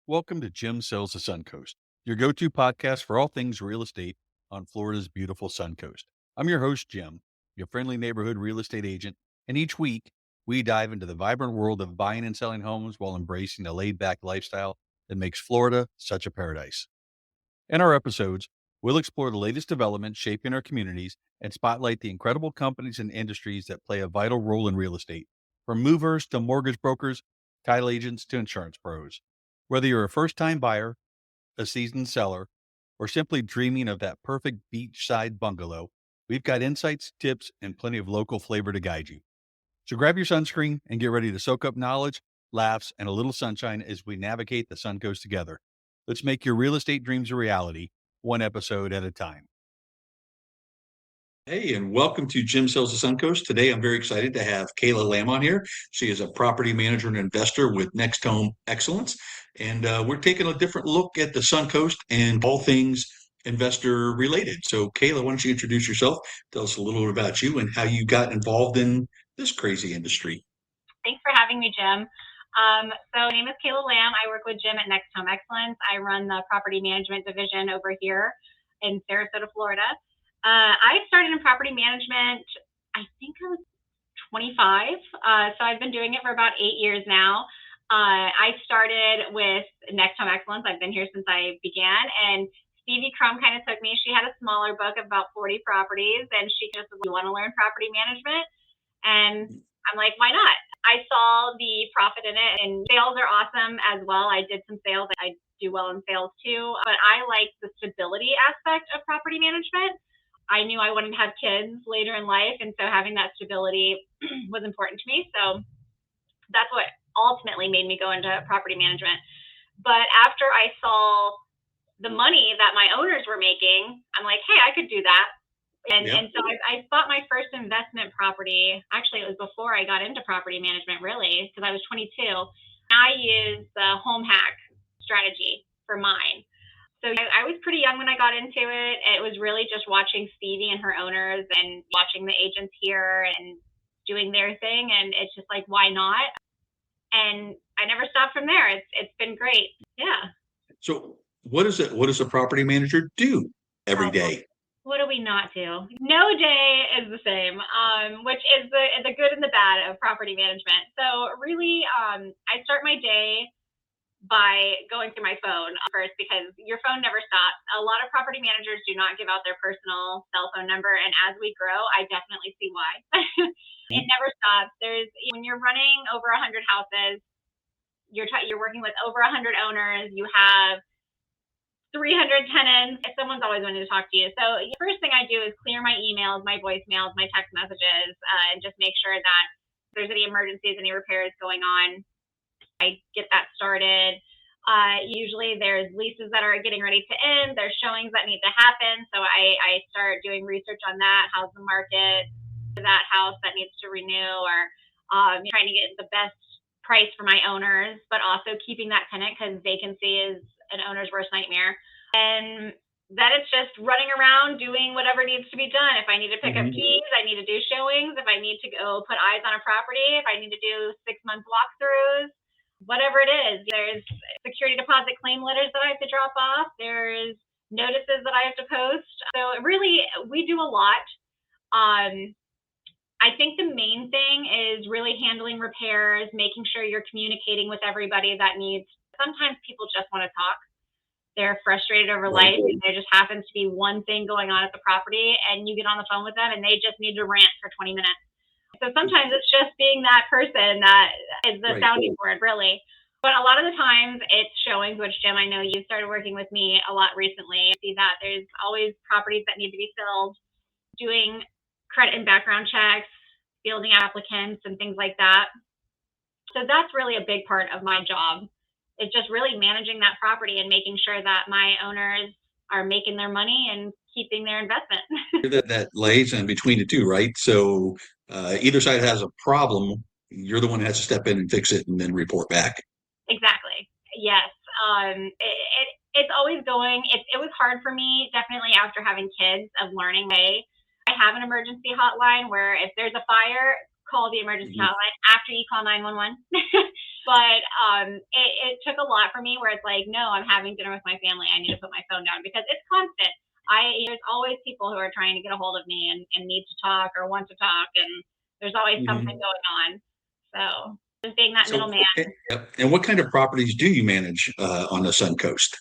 Welcome to Jim Sells the Suncoast, your go-to podcast for all things real estate on Florida's beautiful Suncoast. I'm your host, Jim, your friendly neighborhood real estate agent, and each week we dive into the vibrant world of buying and selling homes while embracing the laid-back lifestyle that makes Florida such a paradise. In our episodes, we'll explore the latest developments shaping our communities and spotlight the incredible companies and industries that play a vital role in real estate, from movers to mortgage brokers, title agents to insurance pros. Whether you're a first-time buyer, a seasoned seller, or simply dreaming of that perfect beachside bungalow, we've got insights, tips, and plenty of local flavor to guide you. So grab your sunscreen and get ready to soak up knowledge, laughs, and a little sunshine as we navigate the Suncoast together. Let's make your real estate dreams a reality, one episode at a time. Hey, and welcome to Jim Sells the Suncoast. Today, I'm very excited to have Kayla Lamb on here. She is a property manager and investor with NextHome Excellence. And we're taking a different look at the Suncoast and all things investor related. So, Kayla, why don't you introduce yourself? Tell us a little bit about you and how you got involved in this crazy industry. Thanks for having me, Jim. So my name is Kayla Lamb. I work with Jim at NextHome Excellence. I run the property management division over here in Sarasota, Florida. I started in property management, I think I was 25. So I've been doing it for about 8 years now. I started with NextHome Excellence. I've been here since I began. And Stevie Crum kind of took me. She had a smaller book of about 40 properties. And she just said, "We want to learn property management." And I'm like, why not? I saw the profit in it, and sales are awesome as well. I did some sales. I do well in sales too. But I like the stability aspect of property management. I knew I wanted to have kids later in life, and so having that stability was important to me. So that's what ultimately made me go into property management. But after I saw the money that my owners were making, I'm like, hey, I could do that. And so I bought my first investment property. Actually, it was before I got into property management, really, because I was 22. I used the home hack strategy for mine. So I was pretty young when I got into it. It was really just watching Stevie and her owners and watching the agents here and doing their thing. And it's just like, why not? And I never stopped from there. It's been great. Yeah. So, what does a property manager do every day? What do we not do? No day is the same, which is the good and the bad of property management. So really, I start my day by going through my phone first, because your phone never stops. A lot of property managers do not give out their personal cell phone number, and as we grow, I definitely see why. It never stops. When you're running over 100 houses, you're working with over 100 owners. You have 300 tenants. Someone's always wanting to talk to you. So the first thing I do is clear my emails, my voicemails, my text messages, and just make sure that if there's any emergencies, any repairs going on, I get that started. Usually there's leases that are getting ready to end. There's showings that need to happen. So I start doing research on that. How's the market for that house that needs to renew, or trying to get the best price for my owners, but also keeping that tenant, because vacancy is an owner's worst nightmare. And then it's just running around doing whatever needs to be done. If I need to pick up keys, I need to do showings. If I need to go put eyes on a property, if I need to do 6-month walkthroughs, whatever it is. There's security deposit claim letters that I have to drop off. There's notices that I have to post. So really, we do a lot. I think the main thing is really handling repairs, making sure you're communicating with everybody that needs. Sometimes people just want to talk. They're frustrated over life, and there just happens to be one thing going on at the property, and you get on the phone with them, and they just need to rant for 20 minutes. So sometimes it's just being that person that is the sounding board, really. But a lot of the times it's showings, which, Jim, I know you started working with me a lot recently. I see that there's always properties that need to be filled, doing credit and background checks, fielding applicants, and things like that. So that's really a big part of my job. It's just really managing that property and making sure that my owners are making their money and keeping their investment. that liaison between the two, right? So either side has a problem. You're the one that has to step in and fix it and then report back. Exactly. Yes. It's always going. It was hard for me, definitely after having kids, of learning. Hey, I have an emergency hotline where if there's a fire, call the emergency hotline after you call 911. But it took a lot for me where it's like, no, I'm having dinner with my family. I need to put my phone down because it's constant. There's always people who are trying to get a hold of me and need to talk or want to talk, and there's always something going on. So just being that middleman. And what kind of properties do you manage on the Suncoast?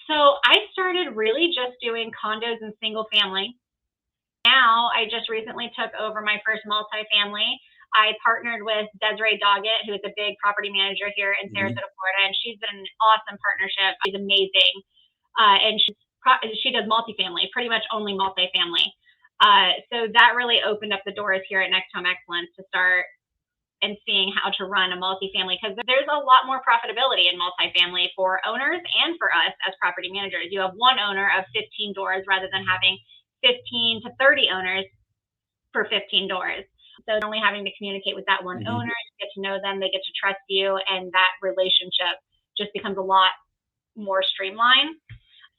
So I started really just doing condos and single family. Now I just recently took over my first multifamily. I partnered with Desiree Doggett, who is a big property manager here in Sarasota, Florida, and she's been an awesome partnership. She's amazing, and she does multifamily, pretty much only multifamily. So that really opened up the doors here at NextHome Excellence to start and seeing how to run a multifamily, because there's a lot more profitability in multifamily for owners and for us as property managers. You have one owner of 15 doors rather than having 15 to 30 owners for 15 doors. So only having to communicate with that one owner, you get to know them, they get to trust you, and that relationship just becomes a lot more streamlined.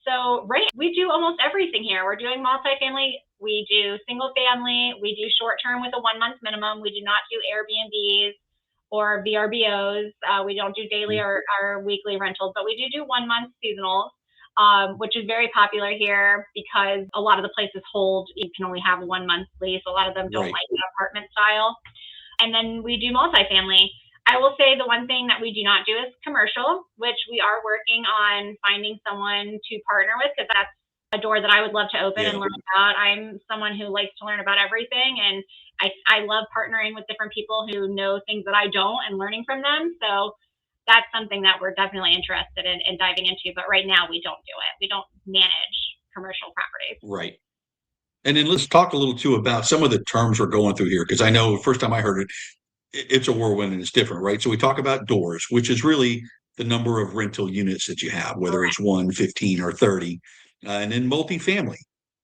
So we do almost everything here. We're doing multifamily, we do single family, we do short term with a 1 month minimum. We do not do Airbnbs or VRBOs. We don't do daily or weekly rentals, but we do 1 month seasonals. Which is very popular here because a lot of the places you can only have a 1 month lease. A lot of them don't like the apartment style. And then we do multifamily. I will say the one thing that we do not do is commercial, which we are working on finding someone to partner with, because that's a door that I would love to open and learn about. I'm someone who likes to learn about everything, and I love partnering with different people who know things that I don't and learning from them. So that's something that we're definitely interested in diving into. But right now we don't do it. We don't manage commercial properties. Right. And then let's talk a little too about some of the terms we're going through here, because I know the first time I heard it, it's a whirlwind and it's different, right? So we talk about doors, which is really the number of rental units that you have, whether it's 1, 15, or 30, and then multifamily.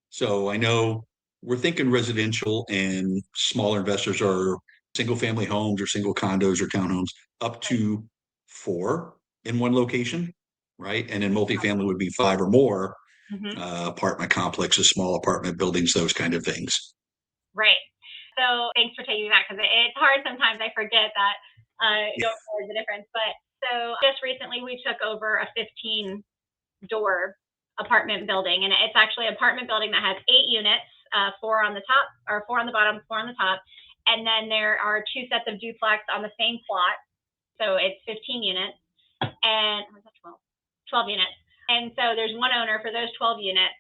So I know we're thinking residential, and smaller investors are single family homes or single condos or townhomes up to 4 in one location, right? And then multifamily would be 5 or more, apartment complexes, small apartment buildings, those kind of things. Right. So thanks for taking that, because it's hard sometimes. I forget that you don't know the difference. But so just recently we took over a 15 door apartment building, and it's actually an apartment building that has 8 units, 4 on the top, or 4 on the bottom, 4 on the top. And then there are 2 sets of duplex on the same plot. So it's 15 units, and 12 units. And so there's one owner for those 12 units.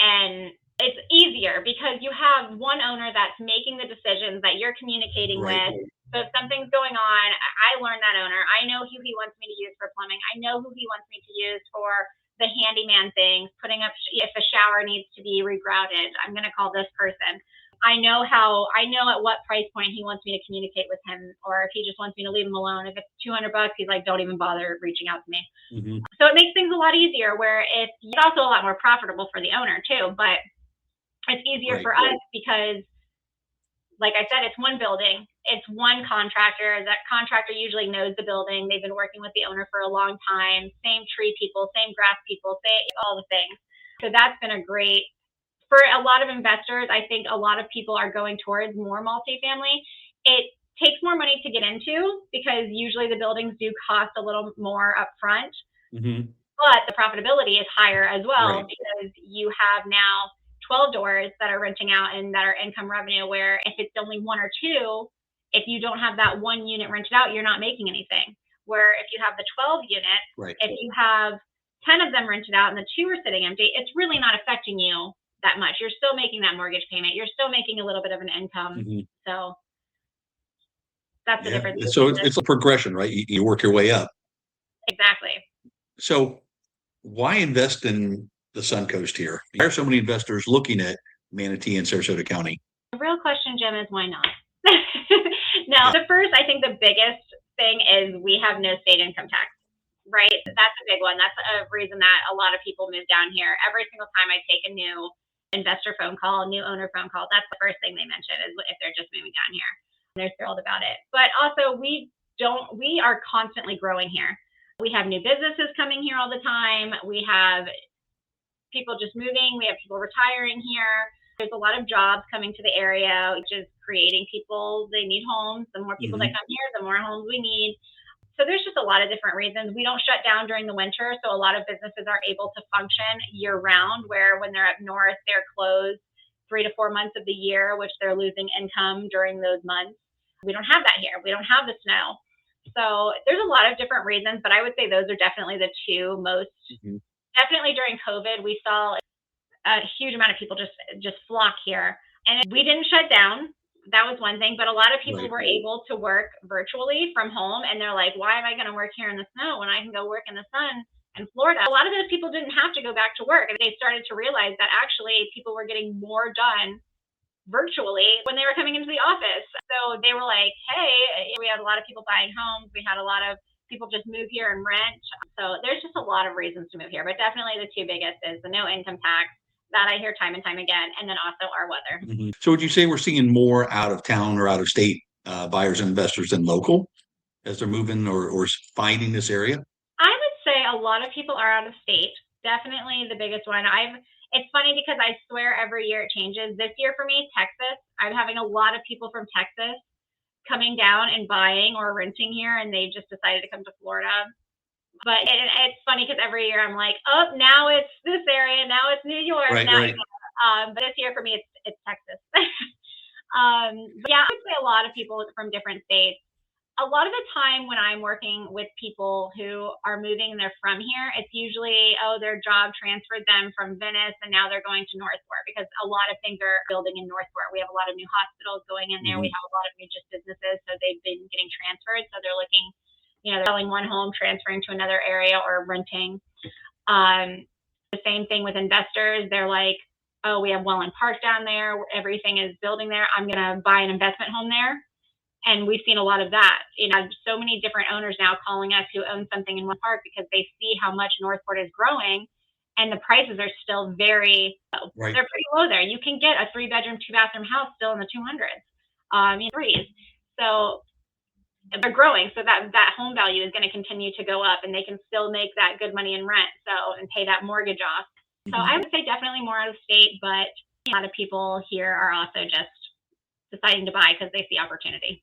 And it's easier because you have one owner that's making the decisions that you're communicating with. So if something's going on, I learned that owner. I know who he wants me to use for plumbing. I know who he wants me to use for the handyman things, putting up, if a shower needs to be regrouted, I'm going to call this person. I know at what price point he wants me to communicate with him, or if he just wants me to leave him alone. If it's $200, he's like, don't even bother reaching out to me. So it makes things a lot easier, where it's also a lot more profitable for the owner too, but it's easier for us because, like I said, it's one building, it's one contractor. That contractor usually knows the building. They've been working with the owner for a long time, same tree people, same grass people, all the things. So that's been a great, for a lot of investors. I think a lot of people are going towards more multifamily. It takes more money to get into because usually the buildings do cost a little more upfront, but the profitability is higher as well, because you have now 12 doors that are renting out and that are income revenue, where if it's only 1 or 2, if you don't have that 1 unit rented out, you're not making anything. Where if you have the 12 units, if you have 10 of them rented out and the 2 are sitting empty, it's really not affecting you that much. You're still making that mortgage payment. You're still making a little bit of an income. So that's the difference. So it's a progression, right? You work your way up. Exactly. So why invest in the Suncoast here? Why are so many investors looking at Manatee and Sarasota County? The real question, Jim, is why not? I think the biggest thing is we have no state income tax, right? That's a big one. That's a reason that a lot of people move down here. Every single time I take a new investor phone call, a new owner phone call, that's the first thing they mention is if they're just moving down here. They're thrilled about it. But also we are constantly growing here. We have new businesses coming here all the time. We have people just moving. We have people retiring here. There's a lot of jobs coming to the area, which is creating people. They need homes. The more people that come here, the more homes we need. So there's just a lot of different reasons. We don't shut down during the winter, so a lot of businesses are able to function year round, where when they're up north, they're closed 3 to 4 months of the year, which they're losing income during those months. We don't have that here. We don't have the snow. So there's a lot of different reasons, but I would say those are definitely the two most. Definitely during COVID, we saw a huge amount of people just flock here. And we didn't shut down. That was one thing, but a lot of people were able to work virtually from home, and they're like, why am I going to work here in the snow when I can go work in the sun in Florida? A lot of those people didn't have to go back to work, and they started to realize that actually people were getting more done virtually when they were coming into the office. So they were like, hey, we had a lot of people buying homes. We had a lot of people just move here and rent. So there's just a lot of reasons to move here, but definitely the two biggest is the no income tax, that I hear time and time again, and then also our weather. So would you say we're seeing more out of town or out of state buyers and investors than local as they're moving or finding this area? I would say a lot of people are out of state. Definitely the biggest one. It's funny because I swear every year it changes. This year for me, Texas, I'm having a lot of people from Texas coming down and buying or renting here, and they just decided to come to Florida. But it's funny because every year I'm like, oh, now it's this area, now it's New York. Right. But this year for me, it's Texas. But yeah, I would say a lot of people from different states. A lot of the time when I'm working with people who are moving and they're from here, it's usually, their job transferred them from Venice and now they're going to Northport, because a lot of things are building in Northport. We have a lot of new hospitals going in there. We have a lot of new just businesses, so they've been getting transferred. So they're looking, they're selling one home, transferring to another area, or renting. The same thing with investors. They're like, oh, we have Welland Park down there. Everything is building there. I'm going to buy an investment home there. And we've seen a lot of that. So many different owners now calling us who own something in Welland Park because they see how much Northport is growing, and the prices are still very low. Right. They're pretty low there. You can get a 3-bedroom, 2-bathroom house still in the 200s, threes. So they're growing, so that home value is going to continue to go up, and they can still make that good money in rent, and pay that mortgage off. So I would say definitely more out of state, but a lot of people here are also just deciding to buy because they see opportunity.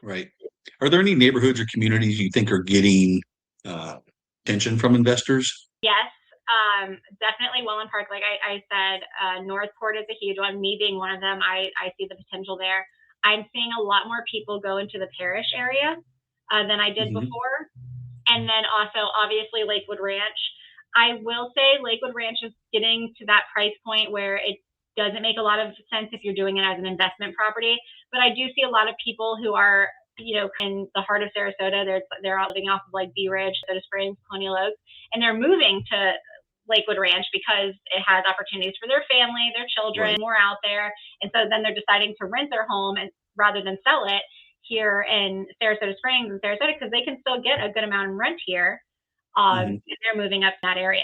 Right. Are there any neighborhoods or communities you think are getting attention from investors? Yes, definitely Welland Park. Like I said, Northport is a huge one. Me being one of them, I see the potential there. I'm seeing a lot more people go into the Parish area than I did before. And then also, obviously, Lakewood Ranch. I will say Lakewood Ranch is getting to that price point where it doesn't make a lot of sense if you're doing it as an investment property. But I do see a lot of people who are, in the heart of Sarasota. They're all living off of like Bee Ridge, Soda Springs, Colonial Oaks, and they're moving to Lakewood Ranch because it has opportunities for their family, their children, more out there. And so then they're deciding to rent their home and rather than sell it here in Sarasota Springs and Sarasota, because they can still get a good amount in rent here. And they're moving up in that area.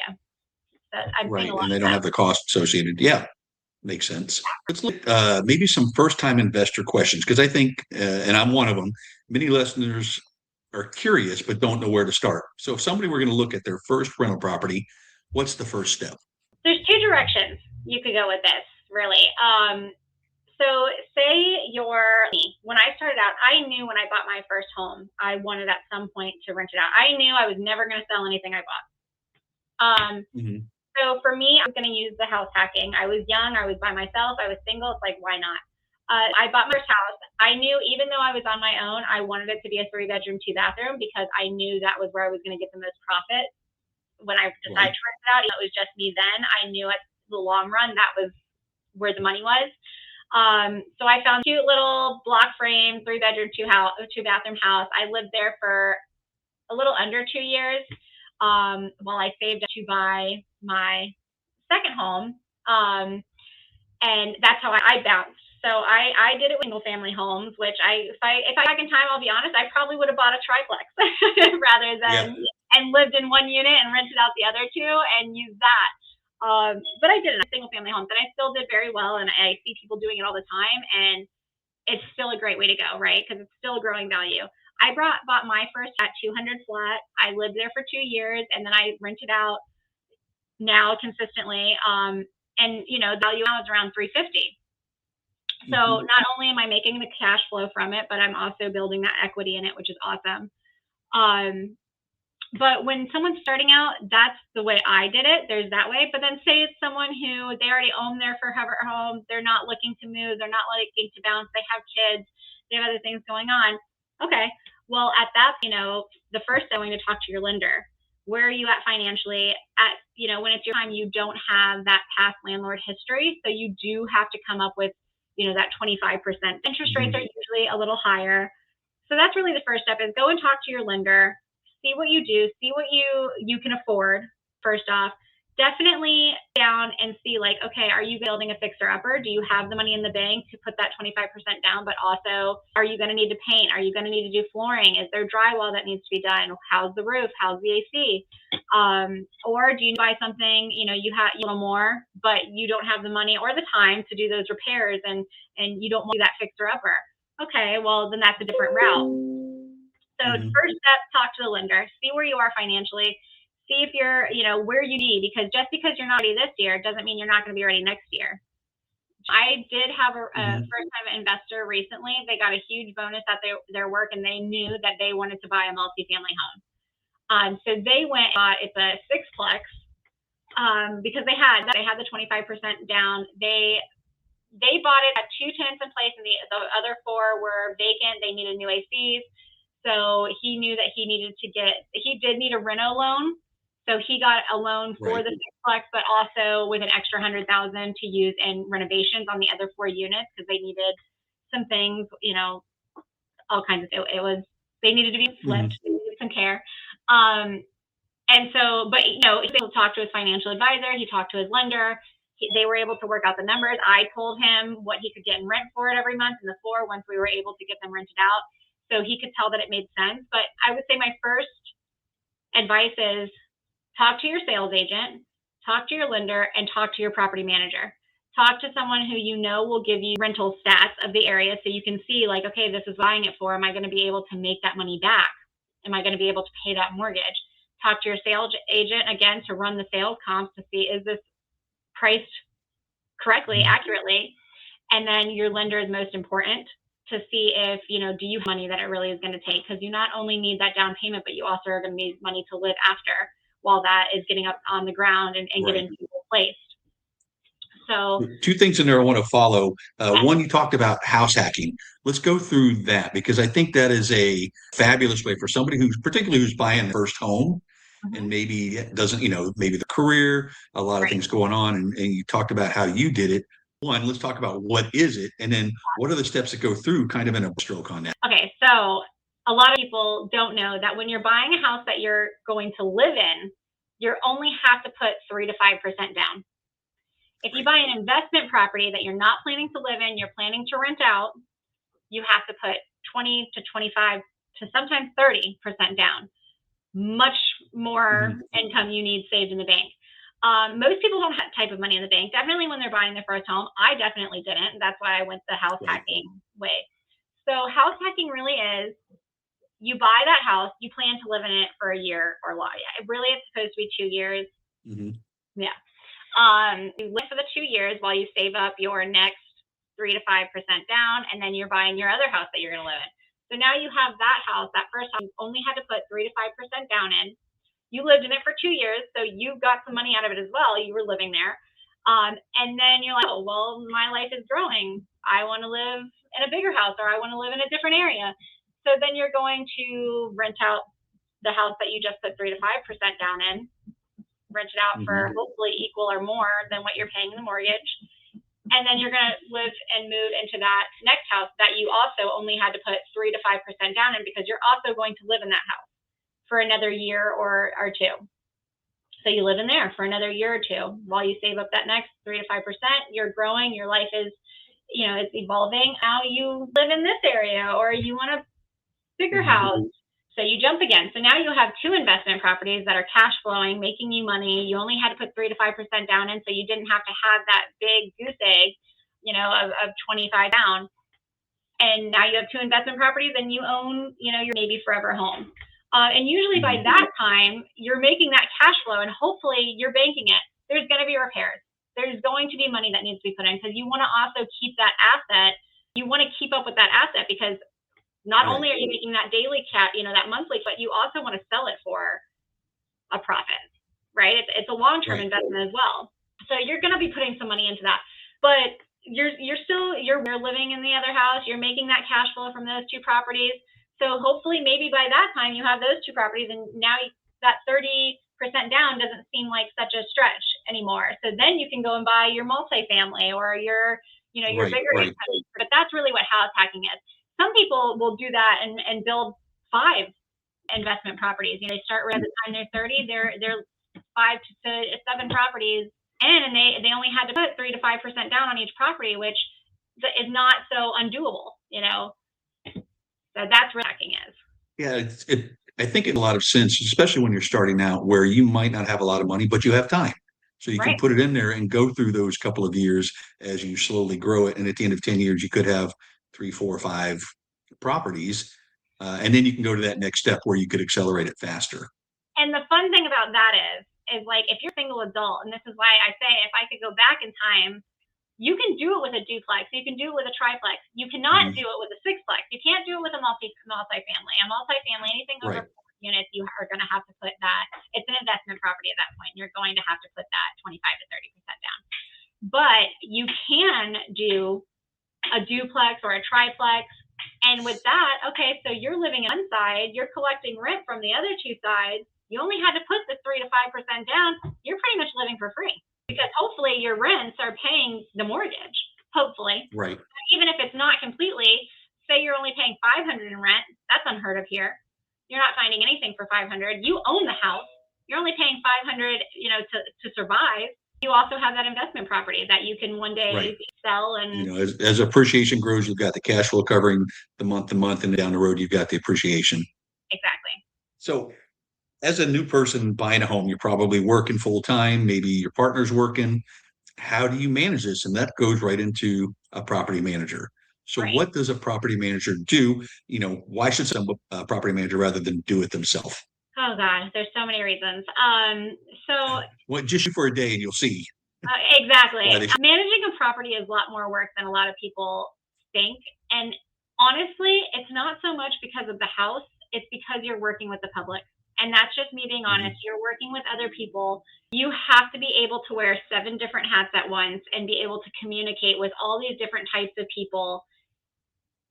So I'm seeing a lot and they of don't that. have the cost associated. Yeah. Makes sense. Let's look maybe some first-time investor questions, because I think, and I'm one of them, many listeners are curious but don't know where to start. So if somebody were going to look at their first rental property, what's the first step? There's two directions you could go with this, really. So say when I started out, I knew when I bought my first home, I wanted at some point to rent it out. I knew I was never going to sell anything I bought. So for me, I'm going to use the house hacking. I was young. I was by myself. I was single. It's like, why not? I bought my first house. I knew even though I was on my own, I wanted it to be a 3-bedroom, 2-bathroom because I knew that was where I was going to get the most profit. When I decided to rent it out, it was just me then. I knew at the long run that was where the money was. So I found a cute little block frame, 3-bedroom, 2-bathroom house. I lived there for a little under 2 years. While I saved to buy my second home. And that's how I bounced. So I did it with single family homes, which if I back in time, I'll be honest, I probably would have bought a triplex rather than and lived in one unit and rented out the other two and used that. But I did it in single family homes, and I still did very well. And I see people doing it all the time, and it's still a great way to go, right? Because it's still a growing value. I bought my first at 200 flat. I lived there for 2 years, and then I rented out now consistently. And the value now is around 350. So not only am I making the cash flow from it, but I'm also building that equity in it, which is awesome. But when someone's starting out, that's the way I did it. There's that way. But then say it's someone who they already own their forever home. They're not looking to move. They're not looking to bounce. They have kids. They have other things going on. Okay. Well, at that, the first thing, going to talk to your lender. Where are you at financially? When it's your time, you don't have that past landlord history. So you do have to come up with, that 25%. Interest rates are usually a little higher. So that's really the first step, is go and talk to your lender. See what you do, see what you can afford, first off. Definitely down and see, like, okay, are you building a fixer-upper? Do you have the money in the bank to put that 25% down? But also, are you going to need to paint? Are you going to need to do flooring? Is there drywall that needs to be done? How's the roof? How's the AC? Or do you buy something, you have a little more, but you don't have the money or the time to do those repairs, and you don't want to do that fixer-upper? Okay, well, then that's a different route. So first step, talk to the lender, see where you are financially, see if you're, where you need, because just because you're not ready this year doesn't mean you're not going to be ready next year. I did have a first-time investor recently. They got a huge bonus at their work, and they knew that they wanted to buy a multifamily home. So they went, it's a sixplex, because they had the 25% down. They bought it at 2 tenants in place, and the other 4 were vacant. They needed new ACs. So he knew that he did need a reno loan. So he got a loan for the sixplex, but also with an extra $100,000 to use in renovations on the other 4 units, because they needed some things, all kinds of, they needed to be flipped, they needed some care. And so, but, he was able to talk to his financial advisor, he talked to his lender, they were able to work out the numbers. I told him what he could get in rent for it every month in the floor once we were able to get them rented out. So he could tell that it made sense. But I would say my first advice is talk to your sales agent, talk to your lender, and talk to your property manager. Talk to someone who will give you rental stats of the area, so you can see, like, okay, this is buying it for. Am I going to be able to make that money back? Am I going to be able to pay that mortgage? Talk to your sales agent, again, to run the sales comps to see, is this priced correctly, accurately? And then your lender is most important, to see if, do you have money that it really is going to take? Because you not only need that down payment, but you also are going to need money to live after, while that is getting up on the ground and getting people placed. So 2 things in there I want to follow. One, you talked about house hacking. Let's go through that, because I think that is a fabulous way for somebody who's buying their first home and maybe doesn't, maybe the career, a lot of things going on. And you talked about how you did it. One, let's talk about what is it, and then what are the steps that go through, kind of in a stroke on that. Okay, so a lot of people don't know that when you're buying a house that you're going to live in, you only have to put 3 to 5% down. If you buy an investment property that you're not planning to live in, you're planning to rent out, you have to put 20 to 25 to sometimes 30% down. Much more income you need saved in the bank. Most people don't have that type of money in the bank. Definitely when they're buying their first home. I definitely didn't. That's why I went the house hacking way. So house hacking really is, you buy that house, you plan to live in it for a year or longer. Really, it's supposed to be 2 years. Yeah. You live for the 2 years while you save up your next 3 to 5% down, and then you're buying your other house that you're going to live in. So now you have that house, that first house, you only had to put 3 to 5% down in. You lived in it for 2 years, so you got some money out of it as well. You were living there. And then you're like, oh, well, my life is growing. I want to live in a bigger house, or I want to live in a different area. So then you're going to rent out the house that you just put 3 to 5% down in, rent it out for hopefully equal or more than what you're paying the mortgage. And then you're going to live and move into that next house that you also only had to put 3 to 5% down in, because you're also going to live in that house for another year or 2. So you live in there for another year or 2 while you save up that next 3 to 5%. You're growing. Your life is, it's evolving. Now you live in this area, or you want a bigger house. So you jump again. So now you have 2 investment properties that are cash flowing, making you money. You only had to put 3 to 5% down in, so you didn't have to have that big goose egg, of 25 down. And now you have 2 investment properties, and you own, your maybe forever home. And usually by that time, you're making that cash flow, and hopefully you're banking it. There's going to be repairs. There's going to be money that needs to be put in, because you want to also keep that asset. You want to keep up with that asset, because Not Right. only are you making that daily that monthly, but you also want to sell it for a profit, right? It's a long-term Right. investment as well. So you're going to be putting some money into that, but you're living in the other house. You're making that cash flow from those two properties. So hopefully, maybe by that time you have those two properties, and now that 30% down doesn't seem like such a stretch anymore. So then you can go and buy your multifamily or your Right. bigger. Right. But that's really what house hacking is. Some people will do that and build 5 investment properties. They start right at the time they're 30. They're 5 to 7 properties in, and they only had to put 3 to 5% down on each property, which is not so undoable. So that's what hacking is. Yeah, I think in a lot of sense, especially when you're starting out, where you might not have a lot of money, but you have time. So you can Right. put it in there and go through those couple of years as you slowly grow it. And at the end of 10 years, you could have 3, 4, 5 properties. And then you can go to that next step where you could accelerate it faster. And the fun thing about that is like, if you're a single adult, and this is why I say if I could go back in time, you can do it with a duplex. You can do it with a triplex. You cannot do it with a sixplex. You can't do it with a multifamily. A multifamily, anything over Right. 4 units, you are going to have to put that. It's an investment property at that point. You're going to have to put that 25 to 30% down. But you can do a duplex or a triplex. And with that, okay, so you're living on one side, you're collecting rent from the other two sides. You only had to put the 3 to 5% down. You're pretty much living for free, because hopefully your rents are paying the mortgage. Hopefully. Right. Even if it's not completely, say you're only paying $500 in rent. That's unheard of here. You're not finding anything for $500. You own the house. You're only paying $500, to survive. You also have that investment property that you can one day Right. sell. And as appreciation grows, you've got the cash flow covering the month to month, and down the road, you've got the appreciation. Exactly. So as a new person buying a home, you're probably working full time, maybe your partner's working. How do you manage this? And that goes right into a property manager. So Right. what does a property manager do? Why should some property manager rather than do it themselves? Oh God, there's so many reasons. Well, just shoot for a day and you'll see. Exactly. Why they- Managing a property is a lot more work than a lot of people think. And honestly, it's not so much because of the house, it's because you're working with the public. And that's just me being honest. You're working with other people. You have to be able to wear 7 different hats at once and be able to communicate with all these different types of people.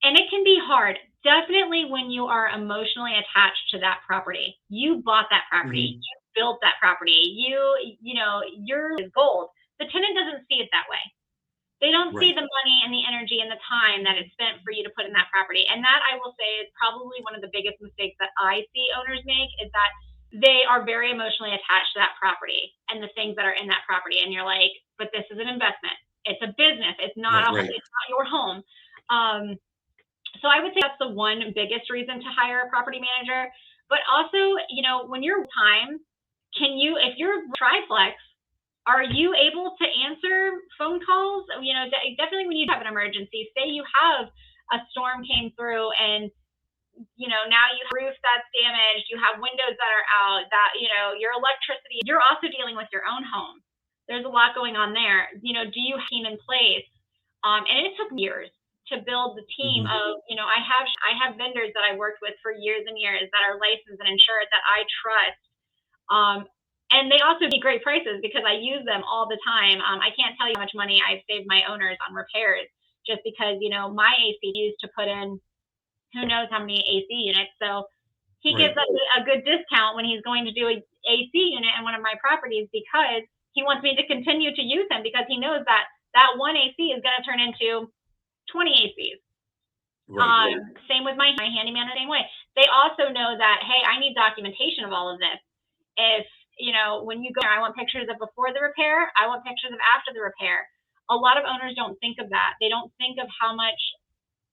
And it can be hard. Definitely when you are emotionally attached to that property. You bought that property. You built that property. You're gold. The tenant doesn't see it that way. They don't see Right. the money and the energy and the time that it's spent for you to put in that property. And that, I will say, is probably one of the biggest mistakes that I see owners make, is that they are very emotionally attached to that property and the things that are in that property. And you're like, but this is an investment. It's a business. It's not Right. it's not your home. So I would say that's the one biggest reason to hire a property manager. But also, when you're time, if you're triplex, are you able to answer phone calls? Definitely when you have an emergency, say you have a storm came through and, now you have a roof that's damaged, you have windows that are out, that, your electricity, you're also dealing with your own home. There's a lot going on there. Do you have a team in place? And it took years to build the team of, I have vendors that I worked with for years and years that are licensed and insured that I trust. And they also be great prices because I use them all the time. I can't tell you how much money I've saved my owners on repairs just because, my AC used to put in who knows how many AC units. So he gives us a good discount when he's going to do a AC unit in one of my properties because he wants me to continue to use him, because he knows that that one AC is going to turn into 20 ACs. Right. Same with my handyman, the same way. They also know that, hey, I need documentation of all of this. If, when you go there, I want pictures of before the repair, I want pictures of after the repair. A lot of owners don't think of that. They don't think of how much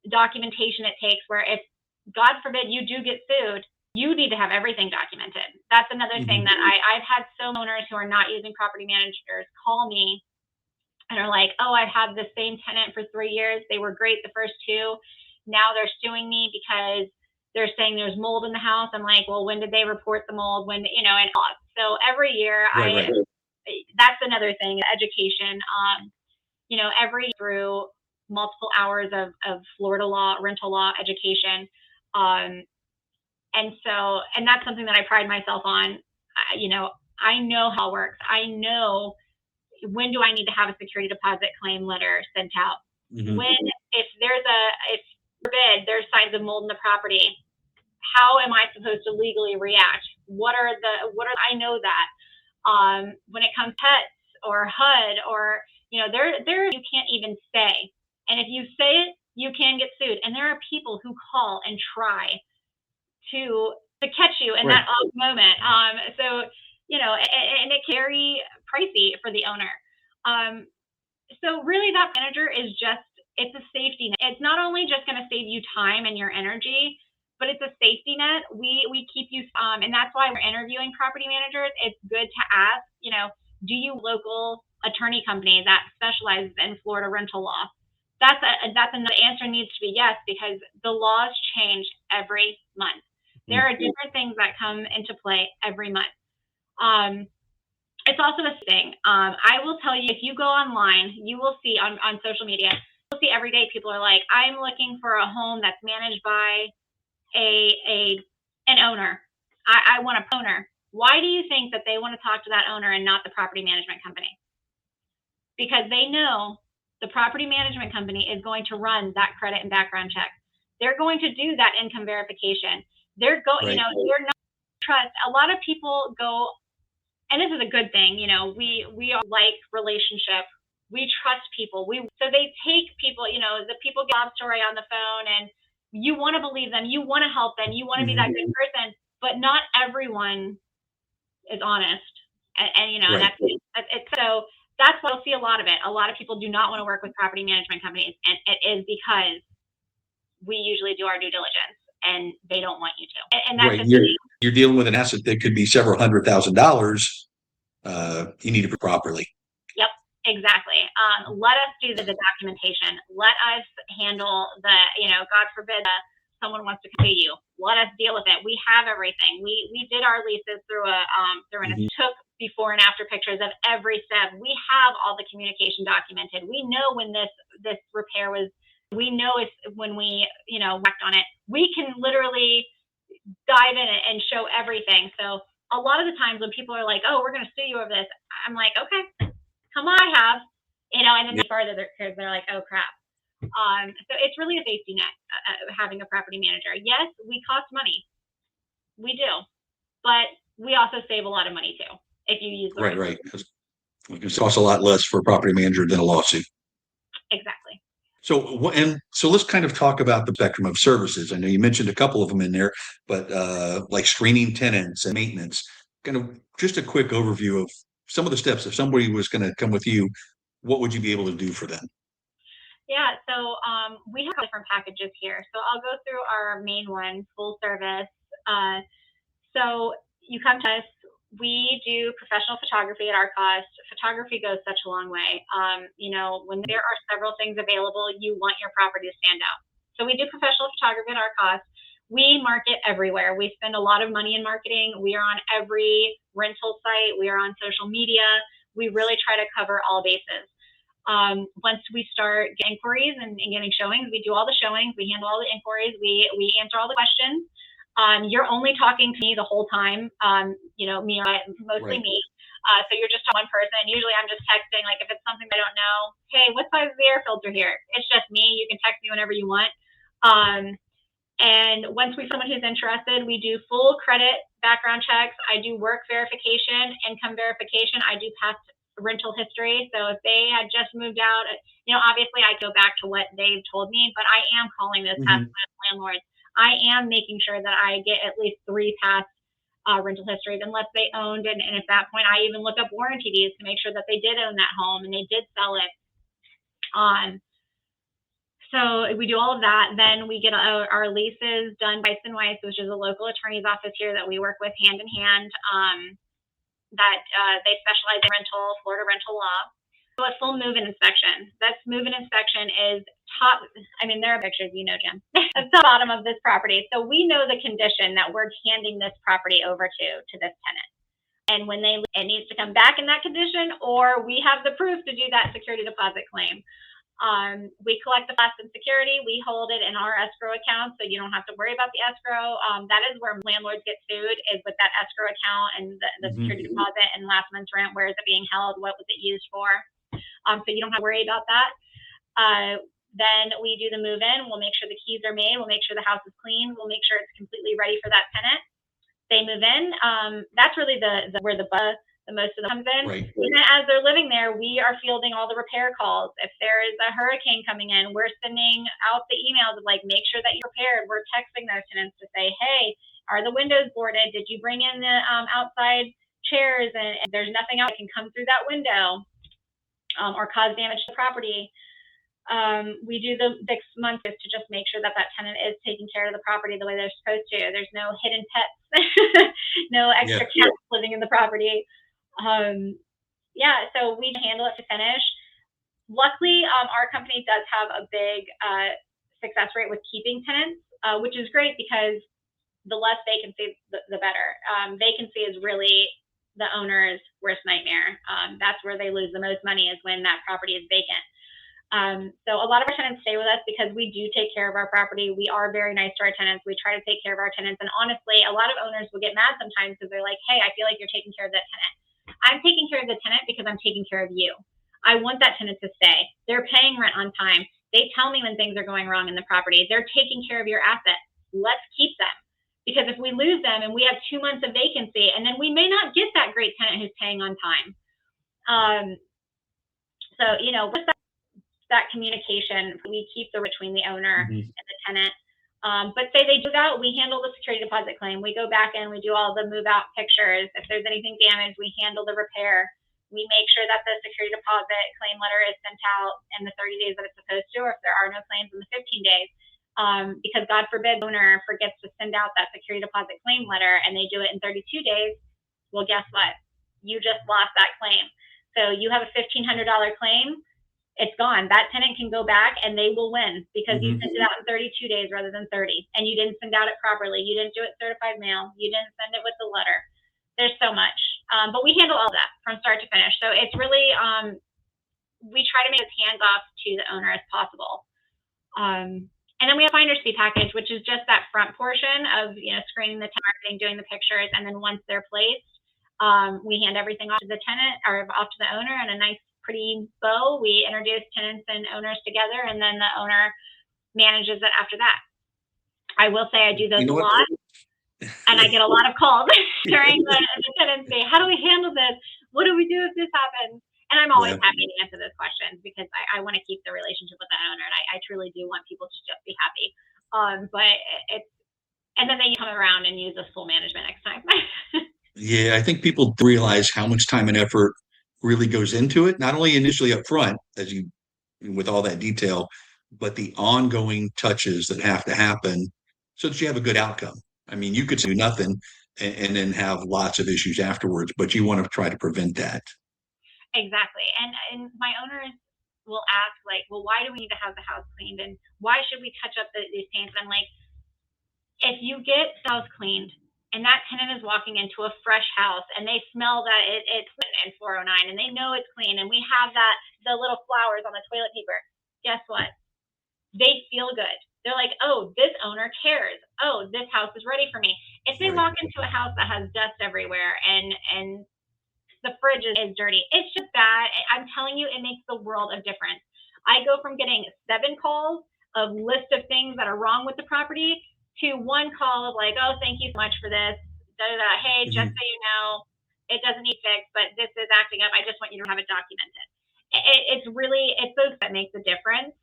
documentation it takes, where if, God forbid, you do get sued, you need to have everything documented. That's another thing that I've had some owners who are not using property managers call me and are like, oh, I've had the same tenant for 3 years. They were great the first 2. Now they're suing me because they're saying there's mold in the house. I'm like, well, when did they report the mold? When, and so every year that's another thing, education, every through multiple hours of Florida law, rental law education. And that's something that I pride myself on. I know how it works. I know when do I need to have a security deposit claim letter sent out. Mhm. If forbid there's signs of mold in the property, how am I supposed to legally react? I know that. When it comes to pets or HUD or, there you can't even say. And if you say it, you can get sued. And there are people who call and try to catch you in that off moment. And it's very pricey for the owner. So really that manager is it's a safety net. It's not only just going to save you time and your energy, but it's a safety net. We keep you, and that's why we're interviewing property managers. It's good to ask, do you local attorney company that specializes in Florida rental law? That's another answer needs to be yes, because the laws change every month. There are different things that come into play every month. It's also a thing. I will tell you, if you go online, you will see on social media, you'll see every day people are like, I'm looking for a home that's managed by an owner. I want a owner. Why do you think that they want to talk to that owner and not the property management company? Because they know the property management company is going to run that credit and background check. They're going to do that income verification. They're they're not trust. A lot of people go, and this is a good thing. We are like relationship. We trust people. So they take people. The people get a story on the phone, and you want to believe them. You want to help them. You want to be that good person. But not everyone is honest, and so that's why you'll see a lot of it. A lot of people do not want to work with property management companies, and it is because we usually do our due diligence, and they don't want you to. And that's you're dealing with an asset that could be several $100,000. You need to do it properly. Yep, exactly. Let us do the documentation. Let us handle God forbid someone wants to pay you. Let us deal with it. We have everything. We did our leases through took before and after pictures of every step. We have all the communication documented. We know when this repair was. We know if when we worked on it. We can literally dive in it and show everything. So a lot of the times when people are like, "Oh, we're going to sue you over this," I'm like, "Okay, come on, I have," and then further they're like, "Oh crap." So it's really a safety net having a property manager. Yes, we cost money, we do, but we also save a lot of money too if you use the right. It costs a lot less for a property manager than a lawsuit. Exactly. So let's kind of talk about the spectrum of services. I know you mentioned a couple of them in there, but like screening tenants and maintenance, kind of just a quick overview of some of the steps. If somebody was going to come with you, what would you be able to do for them? Yeah, so we have different packages here. So I'll go through our main one, full service. So you come to us. We do professional photography at our cost. Photography goes such a long way. When there are several things available, you want your property to stand out. So we do professional photography at our cost. We market everywhere. We spend a lot of money in marketing. We are on every rental site. We are on social media. We really try to cover all bases. Once we start getting inquiries and getting showings, we do all the showings. We handle all the inquiries. We answer all the questions. You're only talking to me the whole time, mostly me. So you're just one person. Usually I'm just texting, like if it's something I don't know, hey, what size is the air filter here? It's just me. You can text me whenever you want. And once we someone who's interested, we do full credit background checks. I do work verification, income verification. I do past rental history. So if they had just moved out, obviously I go back to what they've told me, but I am calling those past landlords. I am making sure that I get at least 3 past rental histories, unless they owned. And at that point, I even look up warranty deeds to make sure that they did own that home and they did sell it. So we do all of that. Then we get our leases done by Sinwise, which is a local attorney's office here that we work with hand in hand. They specialize in Florida rental law. So a full move-in inspection. That move-in inspection is top. There are pictures, Jim. It's the bottom of this property. So we know the condition that we're handing this property over to this tenant. And when it needs to come back in that condition, or we have the proof to do that security deposit claim. We collect the funds in security. We hold it in our escrow account, so you don't have to worry about the escrow. That is where landlords get sued, is with that escrow account and the security deposit and last month's rent. Where is it being held? What was it used for? So you don't have to worry about that. Then we do the move-in. We'll make sure the keys are made. We'll make sure the house is clean. We'll make sure it's completely ready for that tenant. They move in. That's really where the most of them comes in. Right. And then as they're living there, we are fielding all the repair calls. If there is a hurricane coming in, we're sending out the emails of like, make sure that you're prepared. We're texting those tenants to say, hey, are the windows boarded? Did you bring in the outside chairs? And if there's nothing else that can come through that window or cause damage to the property. We do the 6 months to just make sure that that tenant is taking care of the property the way they're supposed to. There's no hidden pets, no extra cats living in the property. So we handle it to finish. Luckily, our company does have a big success rate with keeping tenants, which is great because the less vacancy, the better. Vacancy is really the owner's worst nightmare. That's where they lose the most money, is when that property is vacant. So a lot of our tenants stay with us because we do take care of our property. We are very nice to our tenants. We try to take care of our tenants. And honestly, a lot of owners will get mad sometimes because they're like, hey, I feel like you're taking care of that tenant. I'm taking care of the tenant because I'm taking care of you. I want that tenant to stay. They're paying rent on time. They tell me when things are going wrong in the property. They're taking care of your assets. Let's keep them. Because if we lose them and we have 2 months of vacancy, and then we may not get that great tenant who's paying on time. That communication, we keep between the owner and the tenant. But say they do out, we handle the security deposit claim. We go back in, we do all the move out pictures. If there's anything damaged, we handle the repair. We make sure that the security deposit claim letter is sent out in the 30 days that it's supposed to, or if there are no claims in the 15 days. Because God forbid the owner forgets to send out that security deposit claim letter and they do it in 32 days. Well, guess what? You just lost that claim. So you have a $1,500 claim. It's gone. That tenant can go back and they will win because you sent it out in 32 days rather than 30. And you didn't send out it properly. You didn't do it certified mail. You didn't send it with the letter. There's so much. But we handle all that from start to finish. So it's really, we try to make it as hands-off to the owner as possible. And then we have finder's fee package, which is just that front portion of, screening the tenant, doing the pictures. And then once they're placed, we hand everything off to the tenant or off to the owner in a nice, pretty bow. We introduce tenants and owners together, and then the owner manages it after that. I will say I do those a lot, and I get a lot of calls during the tenancy. How do we handle this? What do we do if this happens? And I'm always happy to answer those questions because I want to keep the relationship with the owner, and I truly do want people to just be happy. And then they come around and use us full management next time. Yeah, I think people realize how much time and effort really goes into it, not only initially up front, with all that detail, but the ongoing touches that have to happen so that you have a good outcome. I mean, you could do nothing and then have lots of issues afterwards, but you want to try to prevent that. Exactly. And my owners will ask, like, well, why do we need to have the house cleaned? And why should we touch up these paints? And I'm like, if you get the house cleaned, and that tenant is walking into a fresh house and they smell that it's in 409 and they know it's clean and we have the little flowers on the toilet paper, guess what? They feel good. They're like, oh, this owner cares. Oh, this house is ready for me. If they walk into a house that has dust everywhere and the fridge is dirty, it's just bad. I'm telling you, it makes the world of difference. I go from getting 7 calls of list of things that are wrong with the property to 1 call of like, oh, thank you so much for this. Hey, just so you know, it doesn't need fixed, but this is acting up. I just want you to have it documented. It's those that make the difference.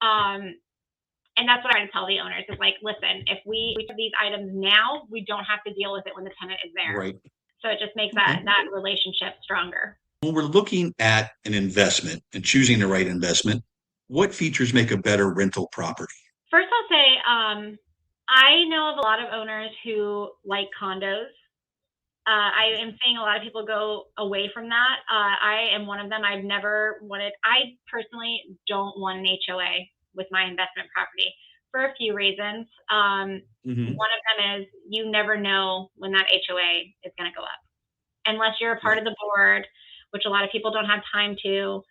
And that's what I try to tell the owners is like, listen, if we have these items now, we don't have to deal with it when the tenant is there. Right. So it just makes that relationship stronger. When we're looking at an investment and choosing the right investment, what features make a better rental property? First, I'll say, I know of a lot of owners who like condos. I am seeing a lot of people go away from that. I am one of them. I personally don't want an HOA with my investment property for a few reasons. One of them is you never know when that HOA is going to go up. Unless you're a part of the board, which a lot of people don't have time to.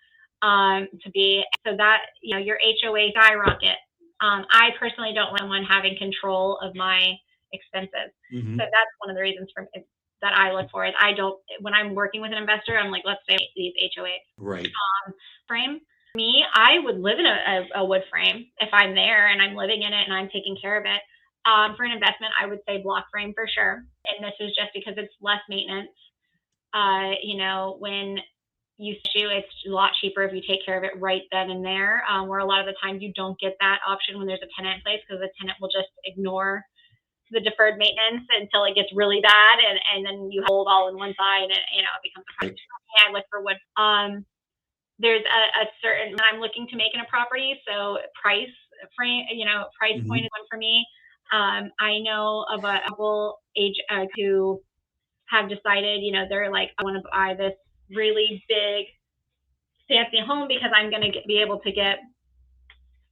to be, so that, your HOA skyrocket. I personally don't want someone having control of my expenses. Mm-hmm. So that's one of the reasons that I look for is when I'm working with an investor, I'm like, let's say these HOAs. Right. Frame. Me, I would live in a wood frame if I'm there and I'm living in it and I'm taking care of it. For an investment, I would say block frame for sure. And this is just because it's less maintenance. When you issue, it's a lot cheaper if you take care of it right then and there, where a lot of the times you don't get that option when there's a tenant in place, because the tenant will just ignore the deferred maintenance until it gets really bad, and then you hold all in one side, and it becomes a problem. I look for wood. There's a certain when I'm looking to make in a property, so price frame, price point is one for me. I know of a couple who have decided, they're like, I want to buy this really big fancy home because I'm going to be able to get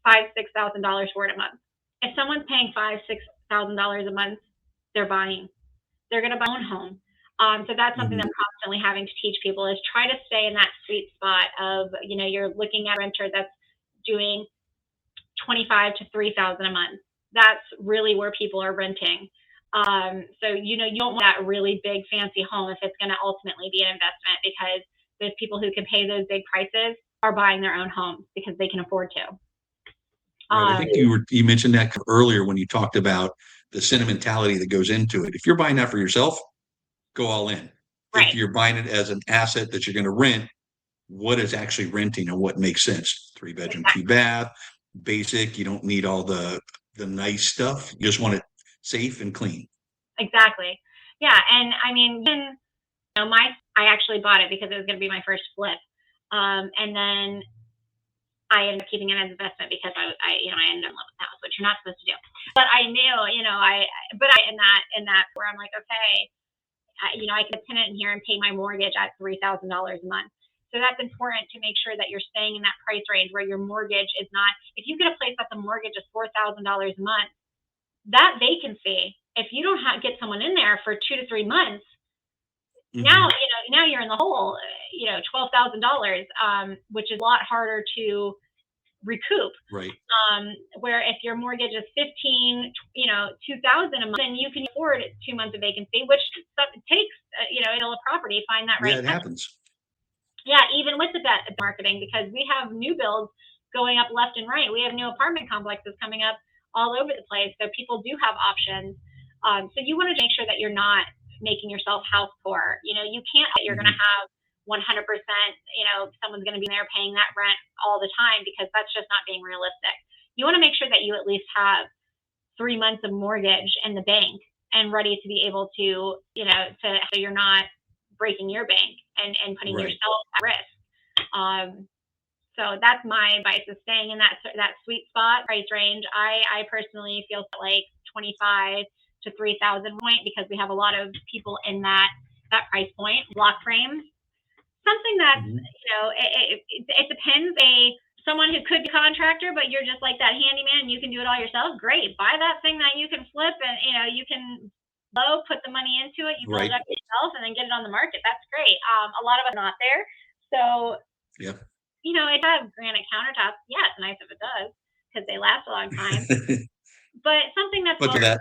$5,000-$6,000 for it a month. If someone's paying $5,000-$6,000 a month, they're buying. They're going to buy their own home. So that's something that I'm constantly having to teach people is try to stay in that sweet spot of, you're looking at a renter that's doing $25,000 to $3,000 a month. That's really where people are renting. So, you don't want that really big fancy home if it's going to ultimately be an investment, because those people who can pay those big prices are buying their own homes because they can afford to. Right. I think you mentioned that earlier when you talked about the sentimentality that goes into it. If you're buying that for yourself, go all in. Right. If you're buying it as an asset that you're going to rent, what is actually renting and what makes sense? 3-bedroom, 2-bath, basic. You don't need all the nice stuff. You just want it safe and clean. Exactly. Yeah. And I mean, I actually bought it because it was going to be my first flip. And then I ended up keeping it as an investment because I ended up in love with the house, which you're not supposed to do. But I knew, in that where I'm like, okay, I can tenant in here and pay my mortgage at $3,000 a month. So that's important to make sure that you're staying in that price range where your mortgage is not, if you get a place that the mortgage is $4,000 a month, that vacancy, if you don't get someone in there for 2 to 3 months, now you're in the hole, $12,000, which is a lot harder to recoup. Right. Where if your mortgage is $2,000 a month, then you can afford 2 months of vacancy, which takes a property, find that right. Yeah, it happens. Yeah, even with the marketing, because we have new builds going up left and right. We have new apartment complexes coming up all over the place, so people do have options. So you want to make sure that you're not making yourself house poor. You can't. You're going to have 100%. Someone's going to be there paying that rent all the time, because that's just not being realistic. You want to make sure that you at least have 3 months of mortgage in the bank and ready to be able to, so you're not breaking your bank and putting yourself at risk. So that's my advice, is staying in that sweet spot price range. I personally feel like 25 to 3,000 point, because we have a lot of people in that price point. Block frames, something that it depends. Someone who could be a contractor, but you're just like that handyman and you can do it all yourself. Great, buy that thing that you can flip, and you can put the money into it. You build it up yourself and then get it on the market. That's great. A lot of us are not there, so yeah. It has granite countertops. Yeah, it's nice if it does, because they last a long time. But something that's But that.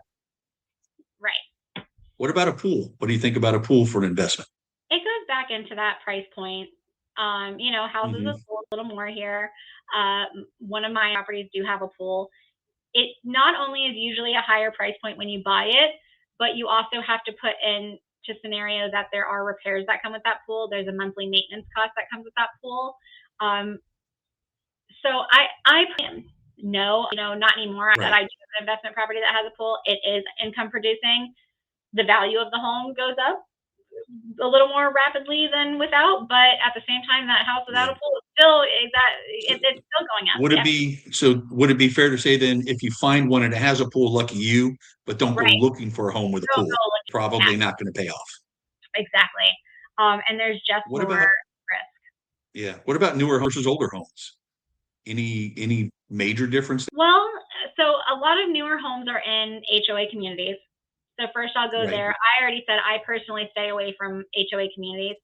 Right. What about a pool? What do you think about a pool for an investment? It goes back into that price point. Houses with pools a little more here. One of my properties do have a pool. It not only is usually a higher price point when you buy it, but you also have to put into scenario that there are repairs that come with that pool. There's a monthly maintenance cost that comes with that pool. So I plan, no, not anymore. That I do have an investment property that has a pool. It is income producing. The value of the home goes up a little more rapidly than without, but at the same time, that house without a pool is still it's still going up. Would it be fair to say then, if you find one and it has a pool, lucky you, but don't go looking for a home with a pool, probably not going to pay off. Exactly. And there's just more risk. Yeah. What about newer versus older homes? Any major difference? Well, so a lot of newer homes are in HOA communities. So first I'll go there. I already said I personally stay away from HOA communities.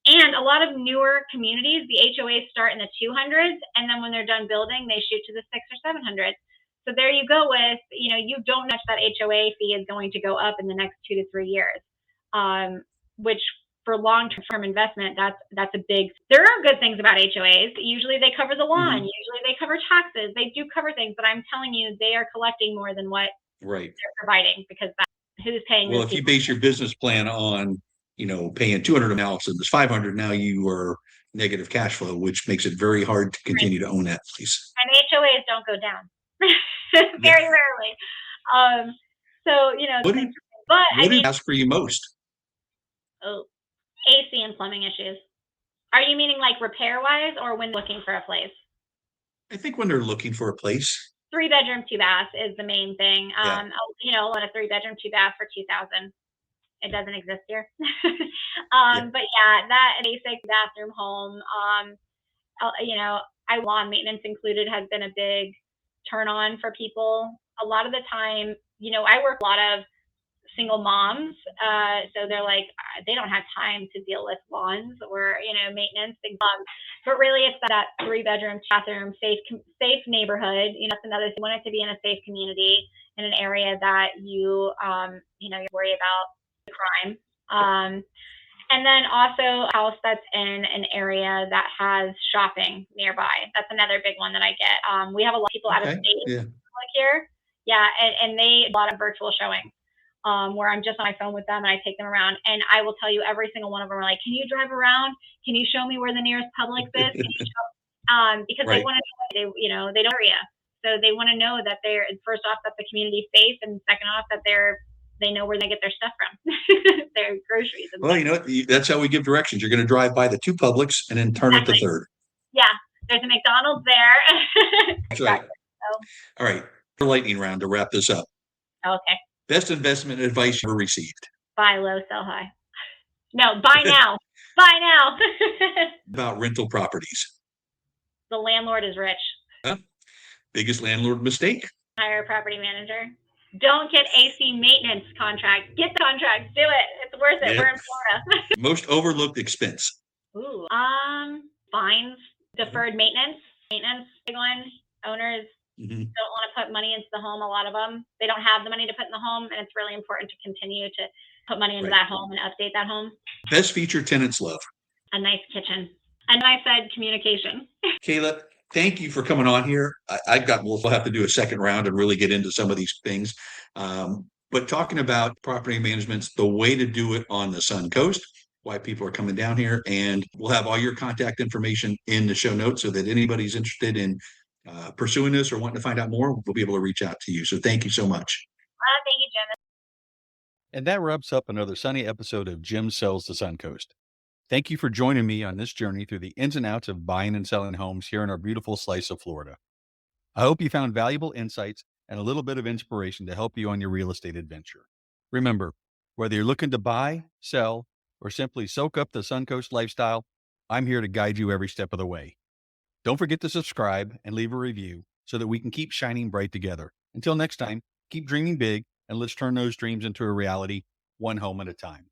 And a lot of newer communities, the HOAs start in the 200s, and then when they're done building, they shoot to the 600s or 700s. So there you go with, you don't know if that HOA fee is going to go up in the next 2 to 3 years, which for long-term investment, that's a big. There are good things about HOAs. Usually they cover the lawn. Mhm. Usually they cover taxes. They do cover things, but I'm telling you, they are collecting more than what Right. they're providing, because who's paying Well, those if you people? base your business plan on, paying 200 a house and there's 500, now you are negative cash flow, which makes it very hard to continue to own that place. And HOAs don't go down Yeah. very rarely. So What do but I what do mean, ask for you most? oh, AC and plumbing issues. Are you meaning like repair wise, or when looking for a place? I think when they're looking for a place. 3-bedroom, 2 bath is the main thing. Yeah. A lot of 3-bedroom, 2 bath for 2,000. It doesn't exist here. Yeah. But yeah, that basic bathroom home. Lawn maintenance included has been a big turn on for people. A lot of the time, I work a lot of single moms, so they're like, they don't have time to deal with lawns or maintenance. But really, it's that 3-bedroom, bathroom, safe neighborhood. That's another thing. You want it to be in a safe community, in an area that you worry about crime. And then also a house that's in an area that has shopping nearby. That's another big one that I get. We have a lot of people out of Okay. state Yeah. here. Yeah, and they a lot of virtual showings, where I'm just on my phone with them and I take them around, and I will tell you every single one of them are like, "Can you drive around? Can you show me where the nearest Publix is?" Can you because they Right. want to know, they don't area, so they want to know that they're, first off, that the community's safe, and second off, that they know where they get their stuff from, their groceries and Well, stuff. that's how we give directions. You're going to drive by the 2 Publix and then turn at the Exactly. 3rd. Yeah, there's a McDonald's there. That's right. Exactly. So, All right. The lightning round to wrap this up. okay. Best investment advice you ever received Buy low, sell high. No, buy now. Buy now. about rental properties. The landlord is rich. Biggest landlord mistake. Hire a property manager. Don't get AC maintenance contract. Get the contract. Do it. It's worth it. Yeah. We're in Florida. Most overlooked expense. Ooh. Fines, deferred maintenance. Maintenance, big one. Owners Mhm. don't want to put money into the home. A lot of them, they don't have the money to put in the home, and it's really important to continue to put money into Right. that home and update that home. Best feature tenants love. A nice kitchen. And I said communication. Kayla, thank you for coming on here. We'll have to do a second round and really get into some of these things. But talking about property management's the way to do it on the Suncoast, why people are coming down here, and we'll have all your contact information in the show notes so that anybody's interested in pursuing this or wanting to find out more, we'll be able to reach out to you. So thank you so much. Thank you, Jim. And that wraps up another sunny episode of Jim Sells the Suncoast. Thank you for joining me on this journey through the ins and outs of buying and selling homes here in our beautiful slice of Florida. I hope you found valuable insights and a little bit of inspiration to help you on your real estate adventure. Remember, whether you're looking to buy, sell, or simply soak up the Suncoast lifestyle, I'm here to guide you every step of the way. Don't forget to subscribe and leave a review so that we can keep shining bright together. Until next time, keep dreaming big and let's turn those dreams into a reality, one home at a time.